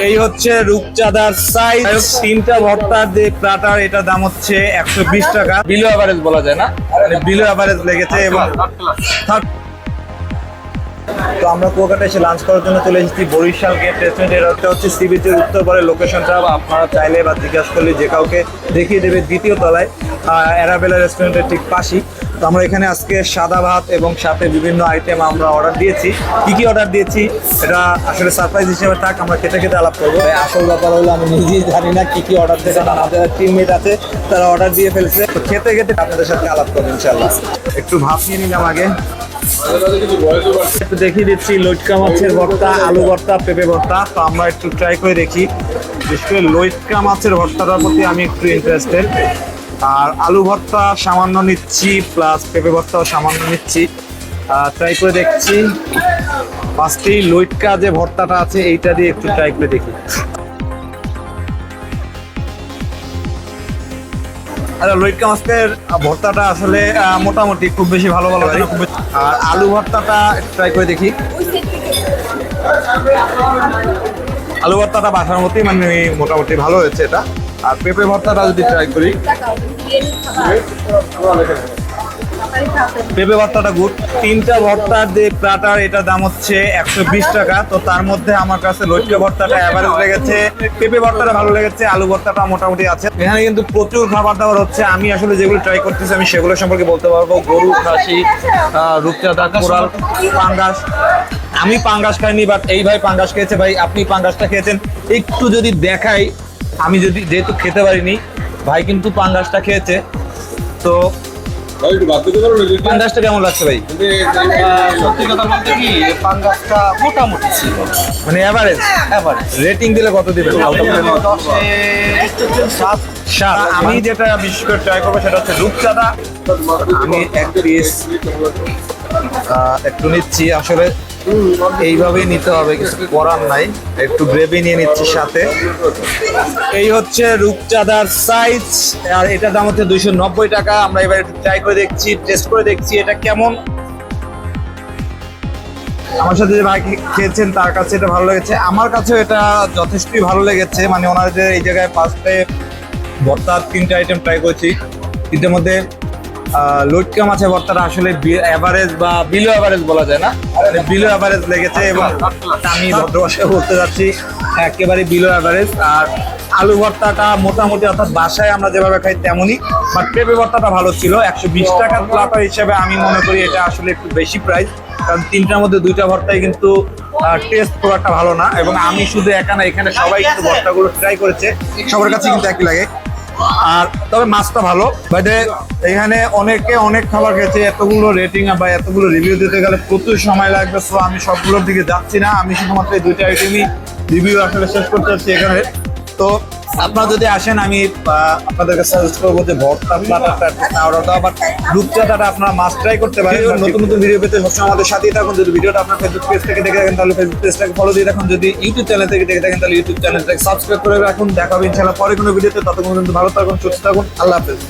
এই হচ্ছে রূপচাঁদার সাইজ। তিনটা ভর্তার যে প্লাটার, এটার দাম হচ্ছে 120 টাকা। বিলো অ্যাভারেজ বলা যায় না, বিলো অ্যাভারেজ লেগেছে। এবং তো আমরা কুয়াকাটা এসে লাঞ্চ করার জন্য চলে এসেছি বরিশাল গেট রেস্টুরেন্ট। এটা হচ্ছে সি বিচের উত্তর পারে লোকেশনটা। আপনারা চাইলে বা জিজ্ঞাসা করলে যে কাউকে দেখিয়ে দেবে দ্বিতীয় তলায় অ্যারাবেলা রেস্টুরেন্টের ঠিক পাশেই। তো আমরা এখানে আজকে সাদা ভাত এবং সাথে বিভিন্ন আইটেম আমরা অর্ডার দিয়েছি। কি অর্ডার দিয়েছি এটা আসলে সারপ্রাইজ হিসেবে থাক, আমরা খেতে খেতে আলাপ করবো। আসল ব্যাপার হলো আমি নিজেই জানি না কি অর্ডার দিয়েছে, কারণ আমাদের টিমমেট আছে তারা অর্ডার দিয়ে ফেলছে। তো খেতে খেতে আপনাদের সাথে আলাপ করবো ইনশাল্লাহ। একটু ভাত নিয়ে নিলাম আগে, একটু দেখিয়ে দিচ্ছি লইটকা মাছের ভর্তা, আলু ভর্তা, পেঁপে ভর্তা। তো আমরা একটু ট্রাই করে দেখি। বিশেষ করে লইটকা মাছের ভর্তাটার প্রতি আমি একটু ইন্টারেস্টেড। আর আলু ভর্তা সামান্য নিচ্ছি, প্লাস পেঁপে ভর্তাও সামান্য নিচ্ছি। ট্রাই করে দেখছি। ফার্স্টেই লইটকা যে ভর্তাটা আছে এইটা দিয়ে একটু ট্রাই করে দেখি। লইটকা মাছের ভর্তাটা আসলে মোটামুটি খুব বেশি ভালো না। আর আলু ভর্তাটা ট্রাই করে দেখি। আলু ভর্তাটা বাসার মতোই, মানে মোটামুটি ভালো হয়েছে এটা। আর পেঁপে ভর্তাটা যদি ট্রাই করি, পেঁপে ভর্তাটা গুড। তিনটা ভর্তার যে প্লাটার, এটার দাম হচ্ছে 120 টাকা। তো তার মধ্যে আমার কাছে লইটকা ভর্তাটা অ্যাভারেজ লেগেছে, পেঁপে ভর্তাটা ভালো লেগেছে, আলু ভর্তাটা মোটামুটি আছে। এখানে কিন্তু প্রচুর খাবার দাবার হচ্ছে। আমি আসলে যেগুলো ট্রাই করতেছি আমি সেগুলো সম্পর্কে বলতে পারবো। গরু, খাসি, রূপচাঁদা, কোরাল, পাঙ্গাস। আমি পাঙ্গাস খাইনি, বাট এই ভাই পাঙ্গাস খেয়েছে। ভাই আপনি পাঙ্গাসটা খেয়েছেন, একটু যদি দেখাই। আমি যেহেতু খেতে পারিনি, ভাই কিন্তু পাঙ্গাসটা খেয়েছে। তো পাঙ্গাসটা কেমন লাগছে ভাই? সত্যি কথা বলতে কি, পাঙ্গাসটা মোটামুটি ছিল, মানে এভারেজ। রেটিং দিলে কত দিবেন? আমি যেটা বিশেষ করে ট্রাই করবো সেটা হচ্ছে রূপচাঁদা। আমি এক পিস একটু নিচ্ছি। আসলে এইভাবেই নিতে হবে, কিছু করার নাই। একটু গ্রেভি নিয়ে নিচ্ছি সাথে। এই হচ্ছে রূপচাঁদার সাইজ, আর এটার দাম হচ্ছে 290 টাকা। আমরা এবার একটু ট্রাই করে দেখছি, টেস্ট করে দেখছি এটা কেমন। আমার সাথে যে ভাই খেয়েছেন তার কাছে এটা ভালো লেগেছে, আমার কাছেও এটা যথেষ্টই ভালো লেগেছে। মানে ওনাদের এই জায়গায় ফার্স্টে ভর্তার 3টা আইটেম ট্রাই করেছি। তিনটের মধ্যে লইটকা মাছের ভর্তাটা আসলে অ্যাভারেজ বা বিলো অ্যাভারেজ বলা যায় না, বিলো অ্যাভারেজ লেগেছে। এবং আমি ভদ্র ভাষায় বলতে যাচ্ছি একেবারে বিলো অ্যাভারেজ। আর আলু ভর্তাটা মোটামুটি, অর্থাৎ বাসায় আমরা যেভাবে খাই তেমনই। বাট পেঁপে ভর্তাটা ভালো ছিল। 120 টাকার প্লাটার হিসেবে আমি মনে করি এটা আসলে একটু বেশি প্রাইস, কারণ তিনটার মধ্যে 2টা ভর্তাই কিন্তু টেস্ট খুব একটা ভালো না। এবং আমি শুধু একা না, এখানে সবাই কিন্তু ভর্তাগুলো ট্রাই করেছে, সবার কাছে কিন্তু একই লাগে। আর তবে মাছটা ভালো। বাট এখানে অনেকে অনেক খাবার খেয়েছে, এতগুলো রেটিং বা এতগুলো রিভিউ দিতে গেলে প্রচুর সময় লাগবে। সো আমি সবগুলোর দিকে যাচ্ছি না, আমি শুধুমাত্র এই 2টা আইটেমই রিভিউ আসলে শেষ করতে চাচ্ছি এখানে। তো আপনারা যদি আসেন, আমি আপনাদেরকে সাজেস্ট করবো যে ভর্তা প্লাটারটা না অর্ডার দেওয়া, বাট রূপচাঁদাটা আপনারা মাস্ট ট্রাই করতে পারেন। নতুন নতুন ভিডিও পেতে সবসময় আমাদের সাথেই থাকুন। যদি ভিডিওটা আপনার ফেসবুক পেজ থেকে দেখে থাকেন তাহলে ফেসবুক পেজটাকে ফলো দিয়ে রাখুন। যদি ইউটিউব চ্যানেল থেকে দেখে থাকেন তাহলে ইউটিউব চ্যানেলটাকে সাবস্ক্রাইব করে রাখুন। দেখা হবে ইনশাআল্লাহ পরে কোনো ভিডিওতে। ততক্ষণ পর্যন্ত ভালো থাকুন, সুস্থ থাকুন। আল্লাহ হাফেজ।